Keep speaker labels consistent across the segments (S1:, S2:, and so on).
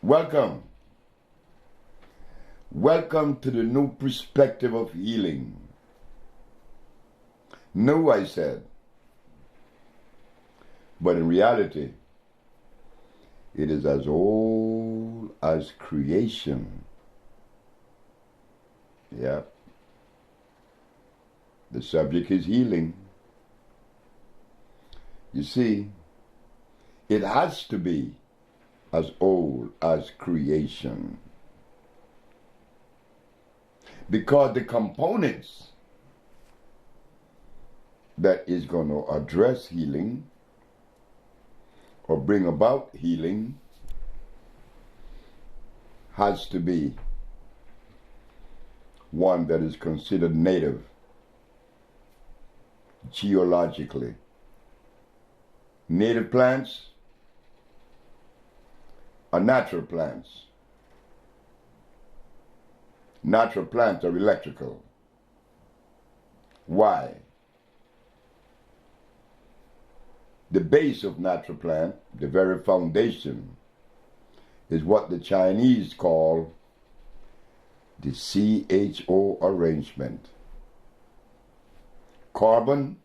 S1: Welcome. Welcome to the new perspective of healing. New, I said. But in reality, it is as old as creation. Yep. The subject is healing. You see, it has to be as old as creation. Because the components that is going to address healing or bring about healing has to be one that is considered native geologically. Native plants are natural plants. Natural plants are electrical. Why? The base of natural plant, the very foundation, is what the Chinese call the CHO arrangement. Carbon,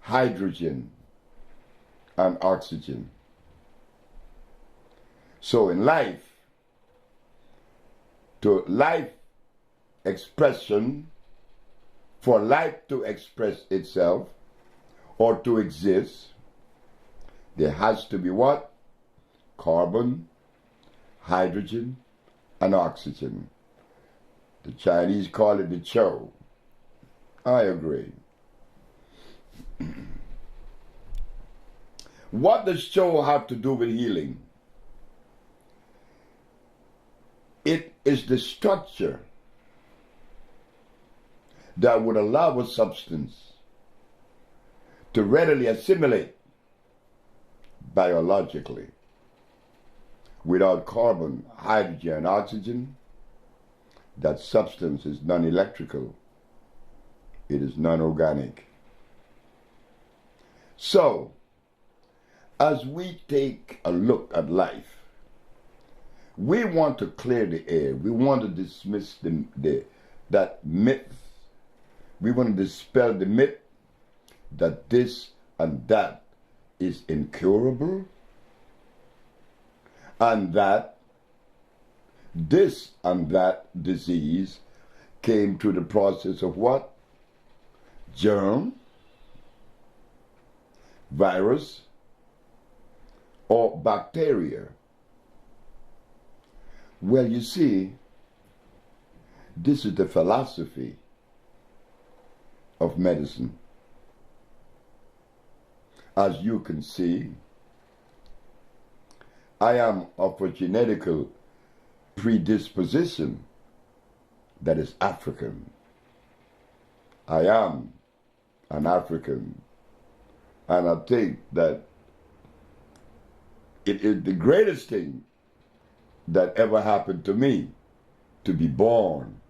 S1: hydrogen, and oxygen. So in life, to life expression, for life to express itself or to exist, there has to be what? Carbon, hydrogen, and oxygen. The Chinese call it the Cho. I agree. What does Cho have to do with healing? It is the structure that would allow a substance to readily assimilate biologically. Without carbon, hydrogen, and oxygen, that substance is non-electrical. It is non-organic. So, as we take a look at life, we want to clear the air. We want to dismiss that myth. We want to dispel the myth that this and that is incurable, and that this and that disease came through the process of what? Germ, virus, or bacteria. Well, you see, this is the philosophy of medicine. As you can see, I am of a genetical predisposition that is African. I am an African, and I think that it is the greatest thing that ever happened to me to be born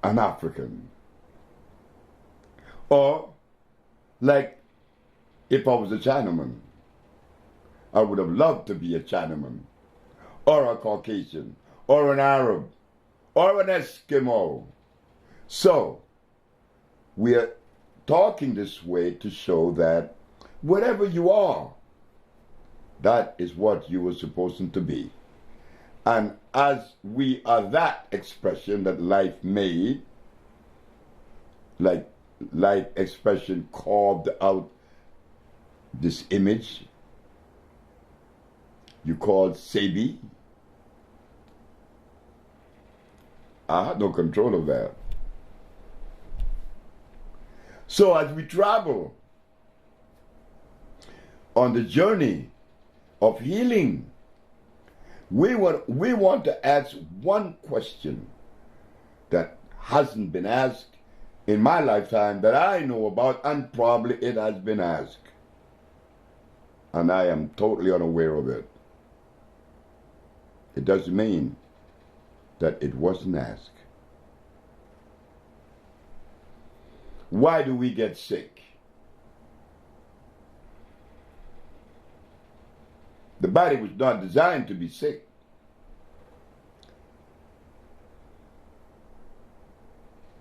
S1: an African. Or, like, if I was a Chinaman, I would have loved to be a Chinaman, or a Caucasian, or an Arab, or an Eskimo. So, we are talking this way to show that whatever you are, that is what you were supposed to be. And as we are that expression that life made, like life expression carved out this image you called Sebi, I had no control of that. So as we travel on the journey of healing, we want to ask one question that hasn't been asked in my lifetime that I know about, and probably it has been asked. And I am totally unaware of it. It doesn't mean that it wasn't asked. Why do we get sick? The body was not designed to be sick.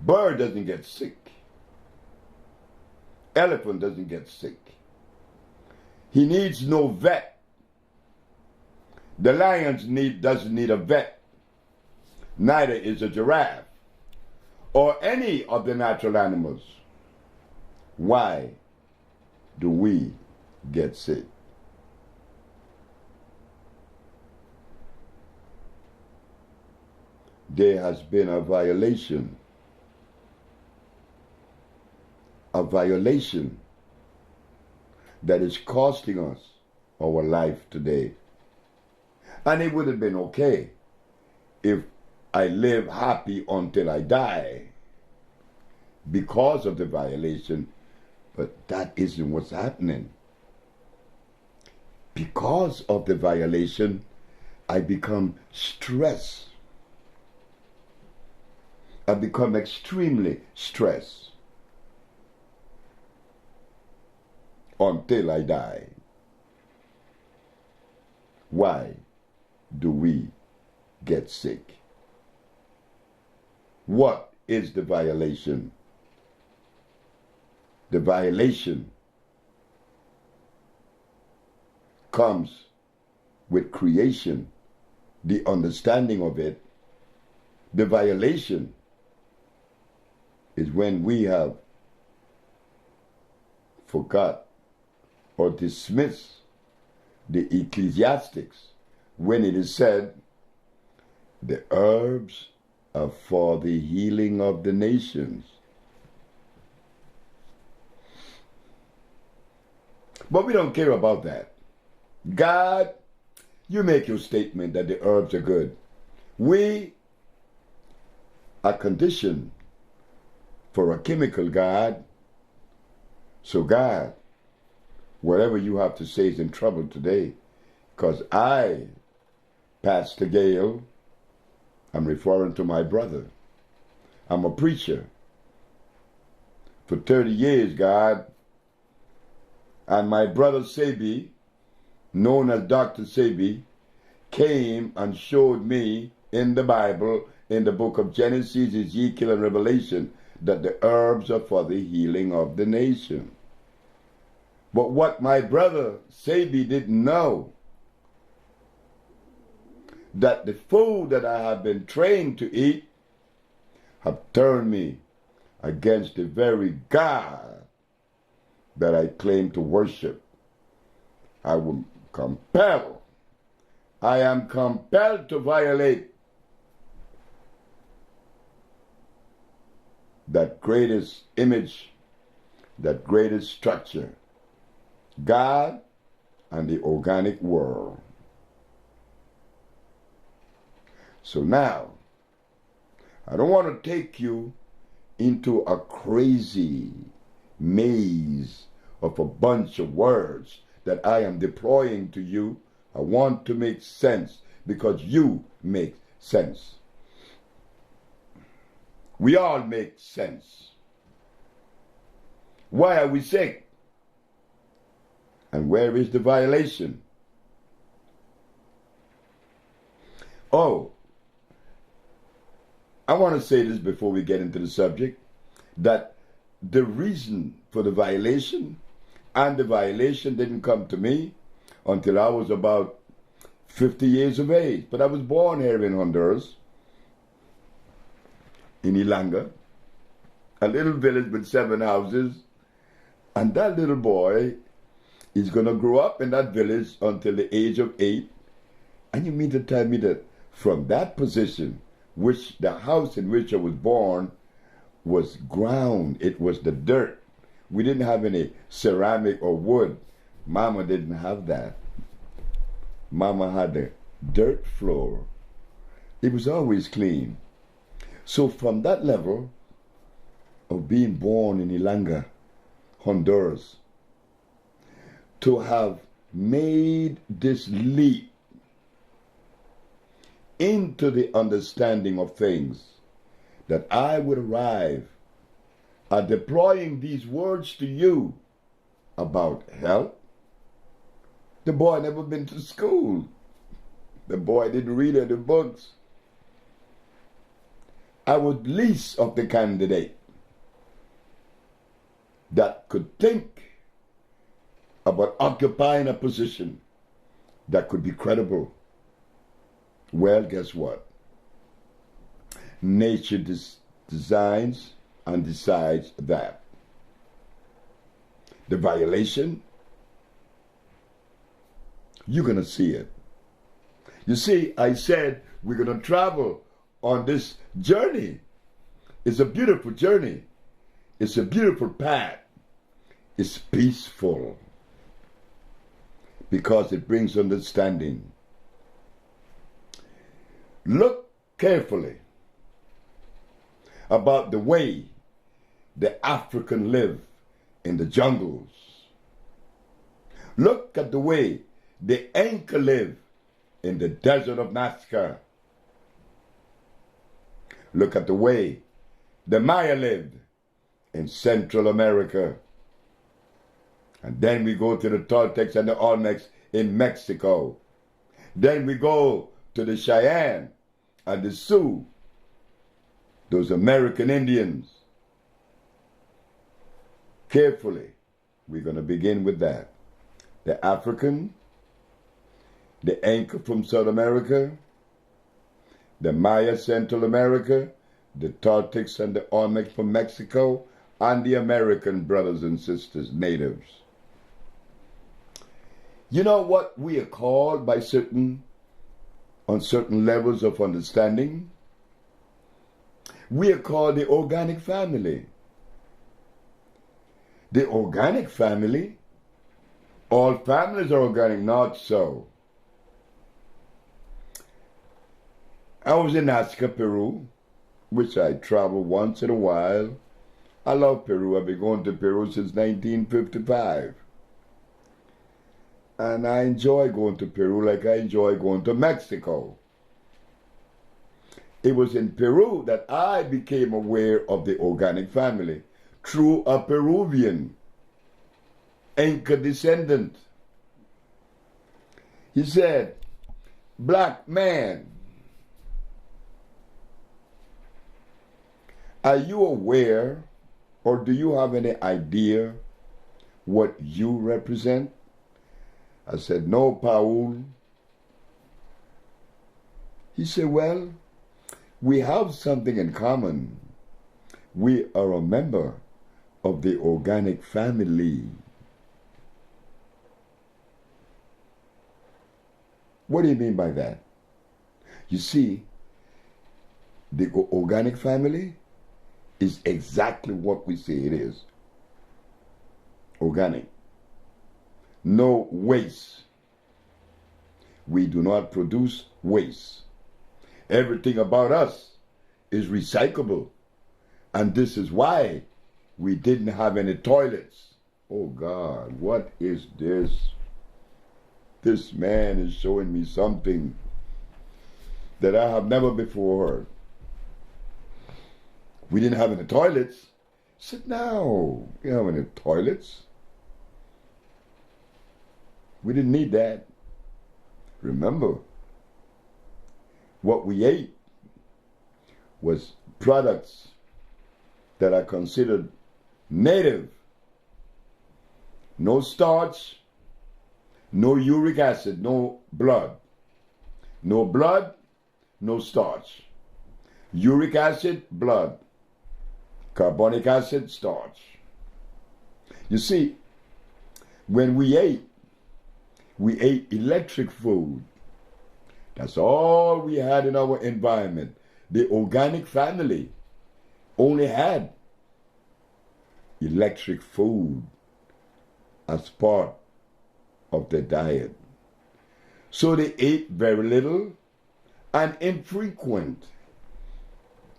S1: Bird doesn't get sick. Elephant doesn't get sick. He needs no vet. The lion doesn't need a vet. Neither is a giraffe or any of the natural animals. Why do we get sick? There has been a violation that is costing us our life today. And it would have been okay if I live happy until I die because of the violation, but that isn't what's happening. Because of the violation, I become stressed. I become extremely stressed until I die. Why do we get sick? What is the violation? The violation comes with creation, the understanding of it. The violation is when we have forgot or dismissed the ecclesiastics when it is said, the herbs are for the healing of the nations. But we don't care about that. God, you make your statement that the herbs are good. We are conditioned for a chemical, God. So God, whatever you have to say is in trouble today. Because I, Pastor Gale, I'm referring to my brother. I'm a preacher. For 30 years, God. And my brother Sebi, known as Dr.Sebi, came and showed me in the Bible, in the book of Genesis, Ezekiel, and Revelation, that the herbs are for the healing of the nation. But what my brother Sebi didn't know, that the food that I have been trained to eat have turned me against the very God that I claim to worship. I am compelled to violate that greatest image, that greatest structure, God and the organic world. So now, I don't want to take you into a crazy maze of a bunch of words that I am deploying to you. I want to make sense because you make sense. We all make sense. Why are we sick? And where is the violation? Oh, I want to say this before we get into the subject, that the reason for the violation, and the violation didn't come to me until I was about 50 years of age. But I was born here in Honduras, in Ilanga, a little village with 7 houses. And that little boy is going to grow up in that village until the age of 8. And you mean to tell me that from that position, which the house in which I was born was ground, it was the dirt. We didn't have any ceramic or wood. Mama didn't have that. Mama had the dirt floor. It was always clean. So from that level of being born in Ilanga, Honduras, to have made this leap into the understanding of things, that I would arrive at deploying these words to you about health. The boy never been to school. The boy didn't read any books. I was least of the candidate that could think about occupying a position that could be credible. Well, guess what? Nature designs and decides that. The violation, you're going to see it. You see, I said we're going to travel on this journey. It's a beautiful journey. It's a beautiful path. It's peaceful because it brings understanding. Look carefully about the way the African live in the jungles. Look at the way the Inca live in the desert of Nazca. Look at the way the Maya lived in Central America. And then we go to the Toltecs and the Olmecs in Mexico. Then we go to the Cheyenne and the Sioux, those American Indians. Carefully, we're going to begin with that. The African, the Inca from South America, the Maya Central America, the Toltecs and the Olmecs from Mexico, and the American brothers and sisters, natives. You know what we are called by on certain levels of understanding? We are called the organic family. The organic family, all families are organic, not so. I was in Nazca, Peru, which I travel once in a while. I love Peru. I've been going to Peru since 1955. And I enjoy going to Peru like I enjoy going to Mexico. It was in Peru that I became aware of the organic family through a Peruvian Inca descendant. He said, "Black man, are you aware or do you have any idea what you represent?" I said, "No, Paul." He said, "Well, we have something in common. We are a member of the organic family." What do you mean by that? You see, the organic family is exactly what we say it is. Organic. No waste. We do not produce waste. Everything about us is recyclable. And this is why we didn't have any toilets. Oh God, what is this? This man is showing me something that I have never before heard. We didn't have any toilets. I said, no, we don't have any toilets. We didn't need that. Remember, what we ate was products that are considered native. No starch, no uric acid, no blood. No blood, no starch. Uric acid, blood. Carbonic acid, starch. You see, when we ate electric food. That's all we had in our environment. The organic family only had electric food as part of their diet. So they ate very little and infrequent.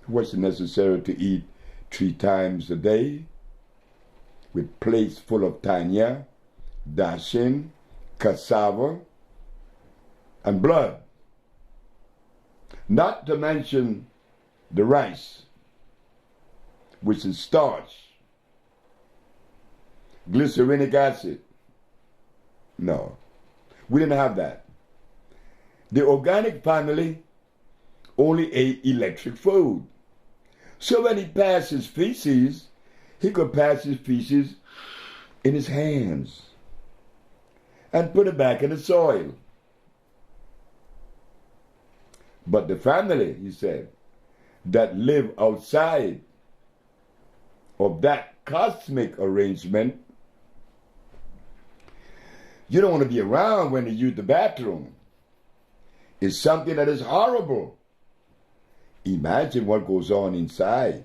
S1: It wasn't necessary to eat 3 times a day with plates full of tanya, dashin, cassava, and blood. Not to mention the rice, which is starch, glycerinic acid. No, we didn't have that. The organic family only ate electric food. So when he passed his feces, he could pass his feces in his hands and put it back in the soil. But the family, he said, that live outside of that cosmic arrangement, you don't want to be around when they use the bathroom. It's something that is horrible. Imagine what goes on inside.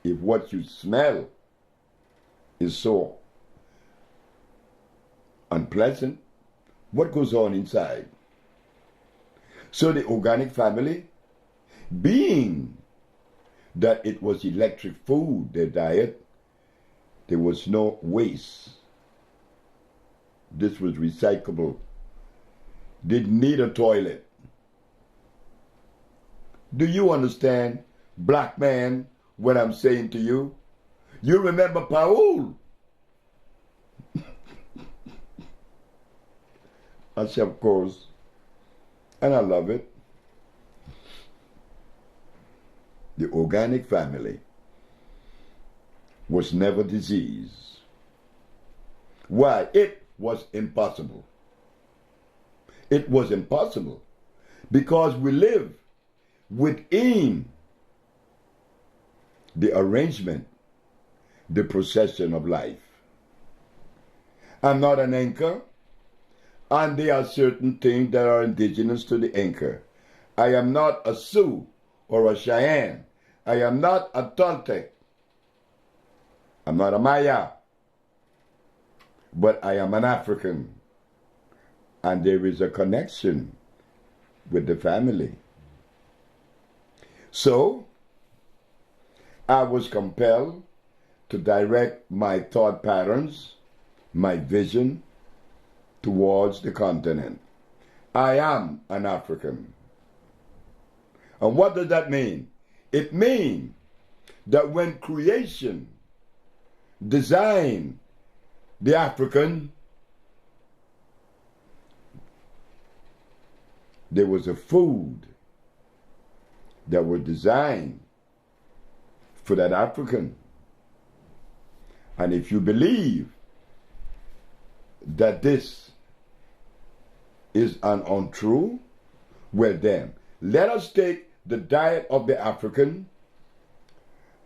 S1: If what you smell is so unpleasant, what goes on inside? So the organic family, being that it was electric food, their diet, there was no waste. This was recyclable. Didn't need a toilet. Do you understand, black man, what I'm saying to you? You remember Paul? I said, of course. And I love it. The organic family was never diseased. Why? It was impossible. It was impossible because we live within the arrangement, the procession of life. I'm not an anchor, and there are certain things that are indigenous to the anchor. I am not a Sioux or a Cheyenne. I am not a Toltec. I'm not a Maya. But I am an African. And there is a connection with the family. So, I was compelled to direct my thought patterns, my vision, towards the continent. I am an African. And what does that mean? It means that when creation designed the African, there was a food that was designed for that African. And if you believe that this is an untrue, well then, let us take the diet of the African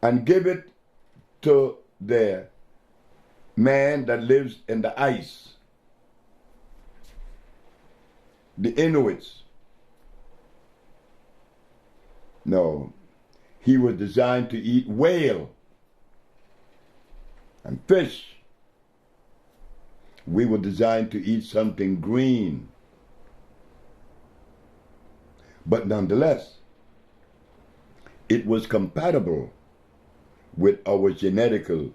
S1: and give it to the man that lives in the ice, the Inuits. No, he was designed to eat whale and fish. We were designed to eat something green. But nonetheless, it was compatible with our genetical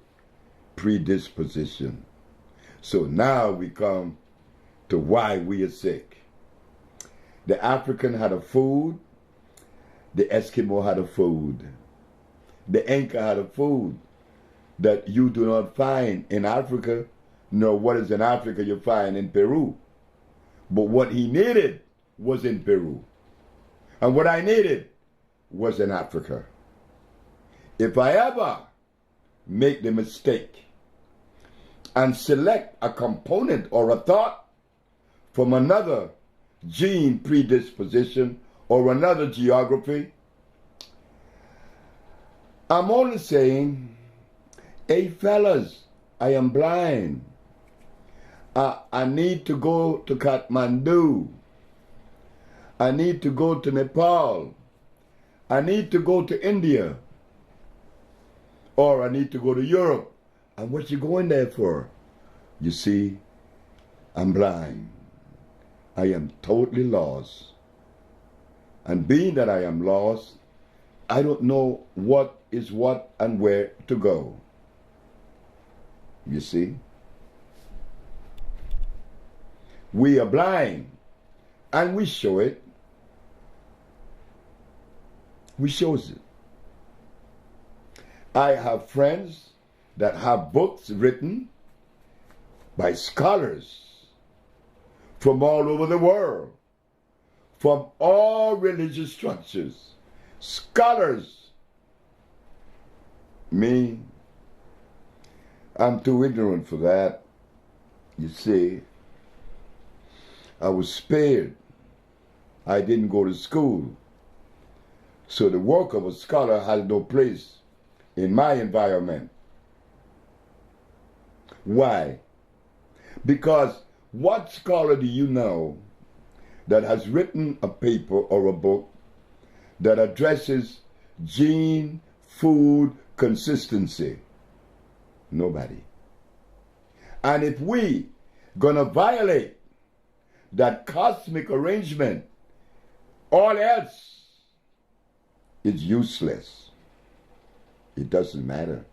S1: predisposition. So now we come to why we are sick. The African had a food, the Eskimo had a food, the Inca had a food that you do not find in Africa, nor what is in Africa you find in Peru. But what he needed was in Peru. And what I needed was in Africa. If I ever make the mistake and select a component or a thought from another gene predisposition or another geography, I'm only saying, hey fellas, I am blind. I need to go to Kathmandu. I need to go to Nepal. I need to go to India. Or I need to go to Europe. And what you going there for? You see, I'm blind. I am totally lost. And being that I am lost, I don't know what is what and where to go. You see? We are blind, and we show it. We shows it. I have friends that have books written by scholars from all over the world, from all religious structures, scholars Me, I'm too ignorant for that. You see, I was spared. I didn't go to school. So the work of a scholar has no place in my environment. Why? Because what scholar do you know that has written a paper or a book that addresses gene food consistency? Nobody. And if we gonna violate that cosmic arrangement, all else is useless. It doesn't matter.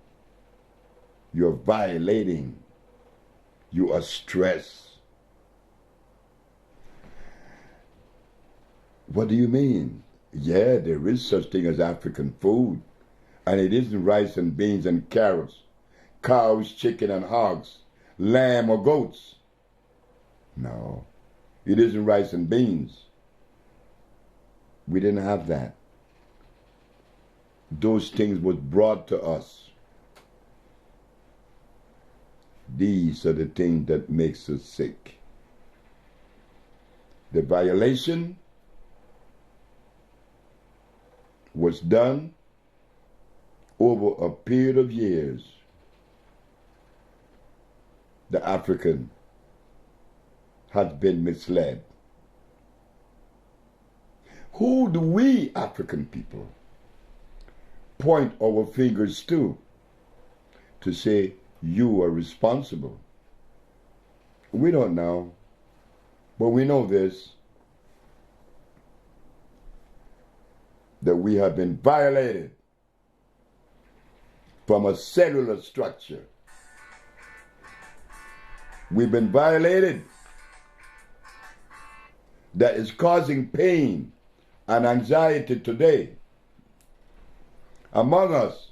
S1: You're violating. You are stressed. What do you mean? Yeah, there is such thing as African food. And it isn't rice and beans and carrots, cows, chicken and hogs, lamb or goats. No, it isn't rice and beans. We didn't have that. Those things was brought to us. These are the things that makes us sick. The violation was done over a period of years. The African has been misled. Who do we African people point our fingers to say you are responsible? We don't know, but we know this, that we have been violated from a cellular structure. We've been violated that is causing pain and anxiety today among us.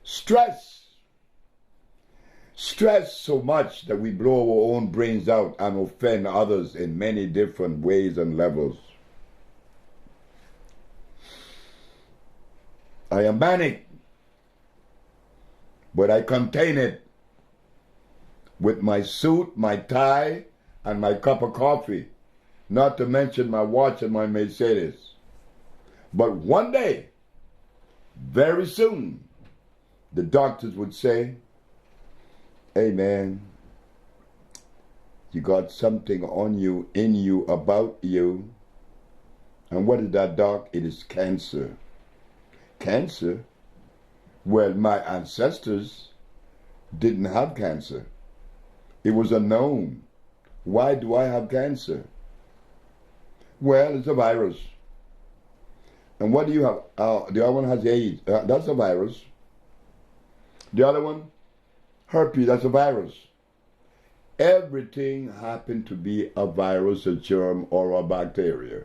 S1: Stress so much that we blow our own brains out and offend others in many different ways and levels. I am manic, but I contain it with my suit, my tie, and my cup of coffee, not to mention my watch and my Mercedes. But one day, very soon, the doctors would say, hey man, you got something on you, in you, about you. And what is that, doc? It is cancer. Cancer? Well, my ancestors didn't have cancer. It was unknown. Why do I have cancer? Well, it's a virus. And what do you have? The other one has AIDS. That's a virus. The other one, herpes, that's a virus. Everything happened to be a virus, a germ, or a bacteria.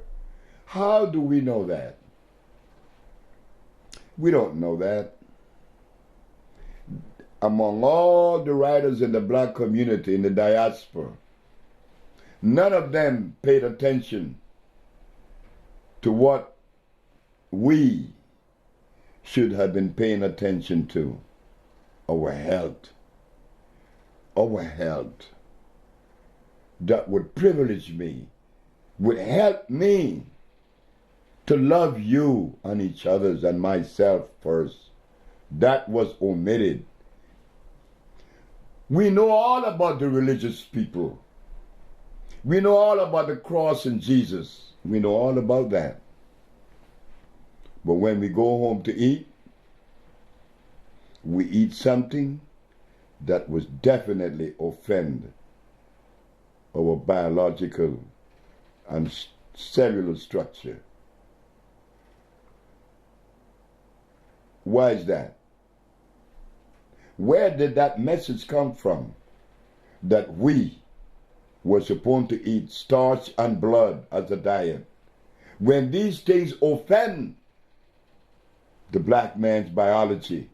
S1: How do we know that? We don't know that. Among all the writers in the black community, in the diaspora, none of them paid attention to what we should have been paying attention to. Our health. Our health. That would privilege me, would help me to love you and each other and myself first. That was omitted. We know all about the religious people. We know all about the cross and Jesus. We know all about that. But when we go home to eat, we eat something that was definitely offend our biological and cellular structure. Why is that? Where did that message come from? That we were supposed to eat starch and blood as a diet. When these things offend the black man's biology.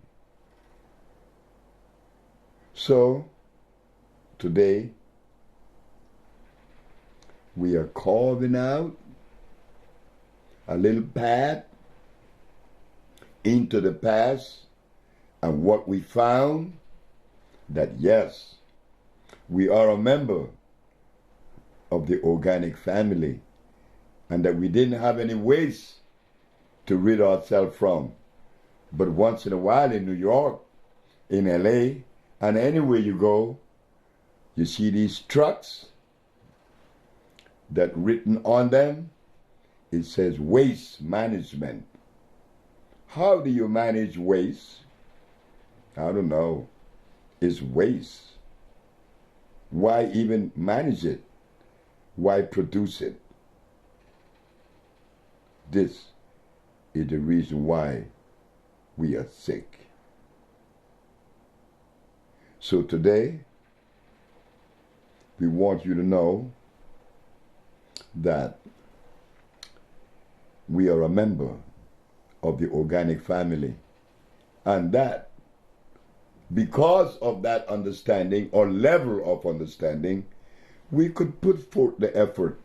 S1: So, today, we are carving out a little path into the past And what we found, that yes, we are a member of the organic family, and that we didn't have any waste to rid ourselves from. But once in a while in New York, in LA, and anywhere you go, you see these trucks that written on them, it says waste management. How do you manage waste? I don't know. It's waste. Why even manage it? Why produce it? This is the reason why we are sick. So today, we want you to know that we are a member of the organic family, and that because of that understanding or level of understanding, we could put forth the effort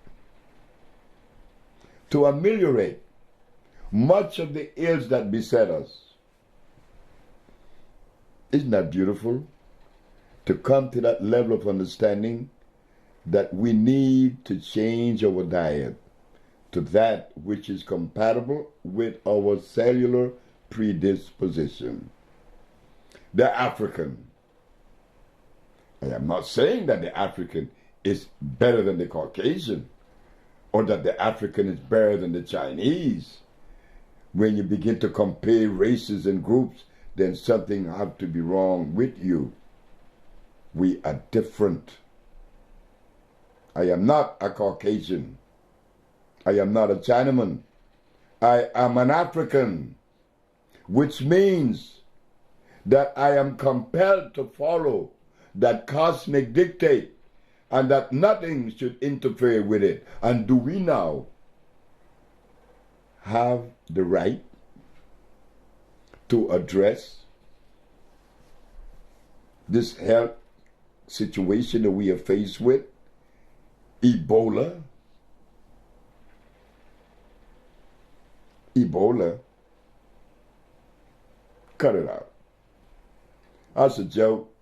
S1: to ameliorate much of the ills that beset us. Isn't that beautiful? To come to that level of understanding that we need to change our diet to that which is compatible with our cellular predisposition. The African. I am not saying that the African is better than the Caucasian, or that the African is better than the Chinese. When you begin to compare races and groups, then something has to be wrong with you. We are different. I am not a Caucasian. I am not a Chinaman. I am an African, which means that I am compelled to follow that cosmic dictate and that nothing should interfere with it. And do we now have the right to address this health situation that we are faced with? Ebola. Cut it out. That's a joke.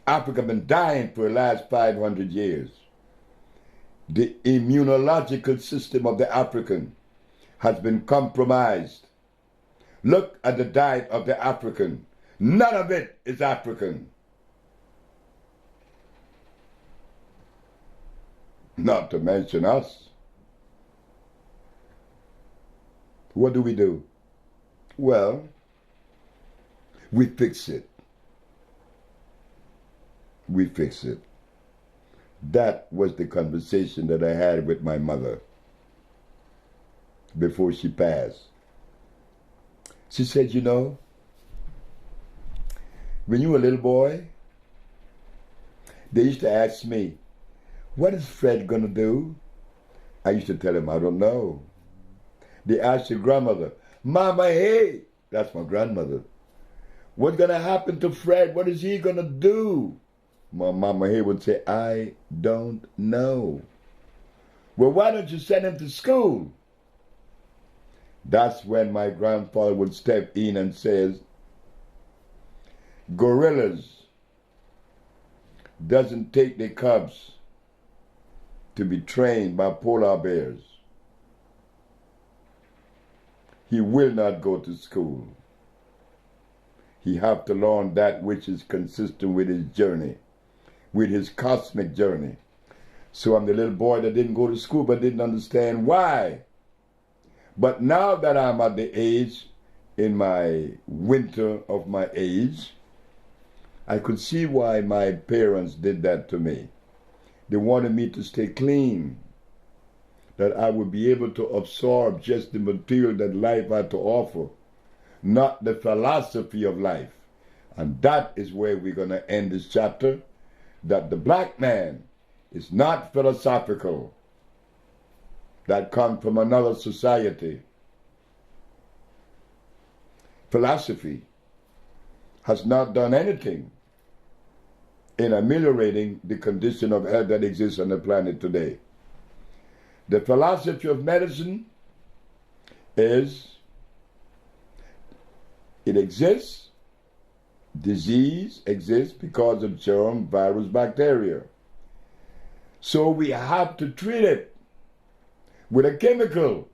S1: Africa been dying for the last 500 years. The immunological system of the African has been compromised. Look at the diet of the African. None of it is African. Not to mention us. What do? Well, we fix it. We fix it. That was the conversation that I had with my mother before she passed. She said, you know, when you were a little boy, they used to ask me, what is Fred gonna do? I used to tell him, I don't know. They asked your grandmother, Mama, hey, that's my grandmother. What's gonna happen to Fred? What is he gonna do? My Mama Hay would say, I don't know. Well, why don't you send him to school? That's when my grandfather would step in and says, gorillas doesn't take their cubs to be trained by polar bears. He will not go to school. He have to learn that which is consistent with his journey, with his cosmic journey. So I'm the little boy that didn't go to school but didn't understand why. But now that I'm at the age, in my winter of my age, I could see why my parents did that to me. They wanted me to stay clean, that I would be able to absorb just the material that life had to offer, not the philosophy of life. And that is where we're going to end this chapter, that the black man is not philosophical, that comes from another society. Philosophy has not done anything in ameliorating the condition of health that exists on the planet today. The philosophy of medicine is It exists. Disease exists because of germ, virus, bacteria. So we have to treat it with a chemical,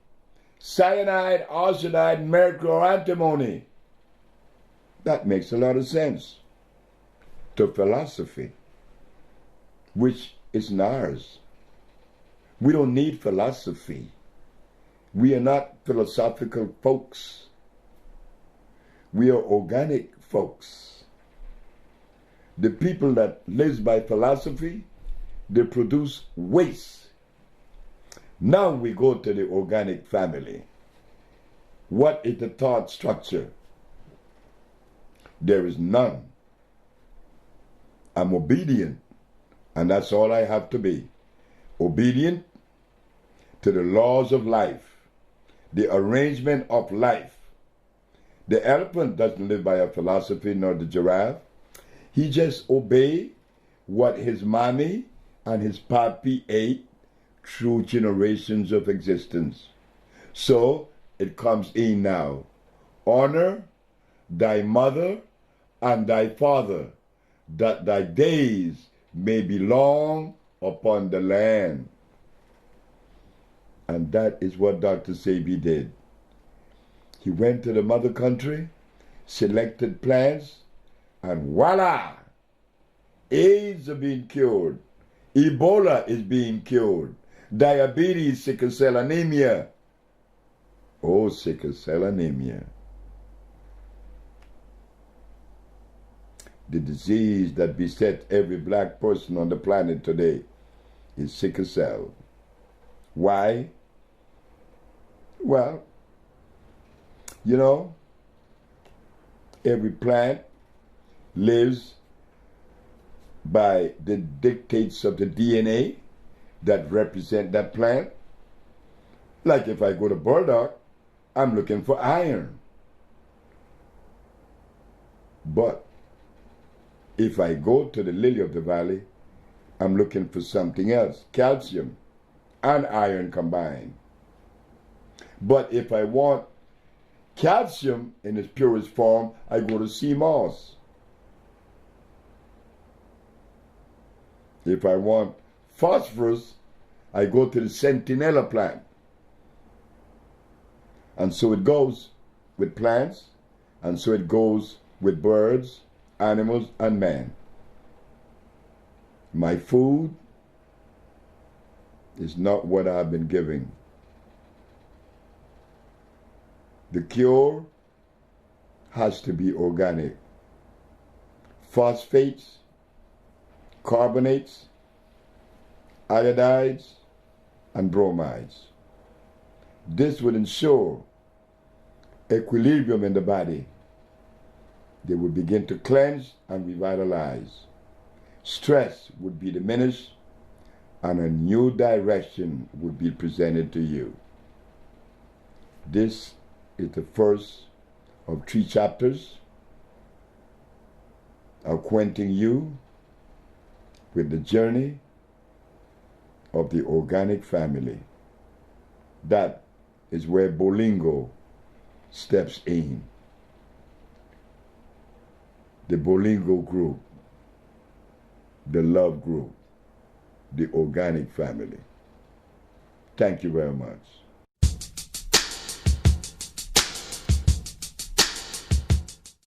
S1: cyanide, arsenide, mercury, or antimony. That makes a lot of sense to philosophy, which is ours. We don't need philosophy. We are not philosophical folks. We are organic folks. The people that live by philosophy, they produce waste. Now we go to the organic family. What is the thought structure? There is none. I'm obedient, and that's all I have to be. Obedient to the laws of life, the arrangement of life. The elephant doesn't live by a philosophy, nor the giraffe. He just obeys what his mommy and his papi ate through generations of existence. So it comes in now. Honor thy mother and thy father, that thy days may be long upon the land. And that is what Dr. Sebi did. He went to the mother country, selected plants, and voila! AIDS are being cured. Ebola is being cured. Diabetes, sickle cell anemia. Oh, sickle cell anemia. The disease that beset every black person on the planet today is sickle cell. Why? Well, you know, every plant lives by the dictates of the DNA that represent that plant. Like if I go to burdock, I'm looking for iron. But if I go to the lily of the valley, I'm looking for something else, calcium and iron combined. But if I want calcium in its purest form, I go to sea moss. If I want phosphorus, I go to the sentinella plant. And so it goes with plants, and so it goes with birds, animals, and man. My food is not what I've been giving. The cure has to be organic. Phosphates, carbonates, iodides, and bromides. This would ensure equilibrium in the body. They would begin to cleanse and revitalize. Stress would be diminished, and a new direction would be presented to you. This is the first of 3 chapters acquainting you with the journey of the organic family. That is where Bolingo steps in. The Bolingo group, the love group, the organic family. Thank you very much.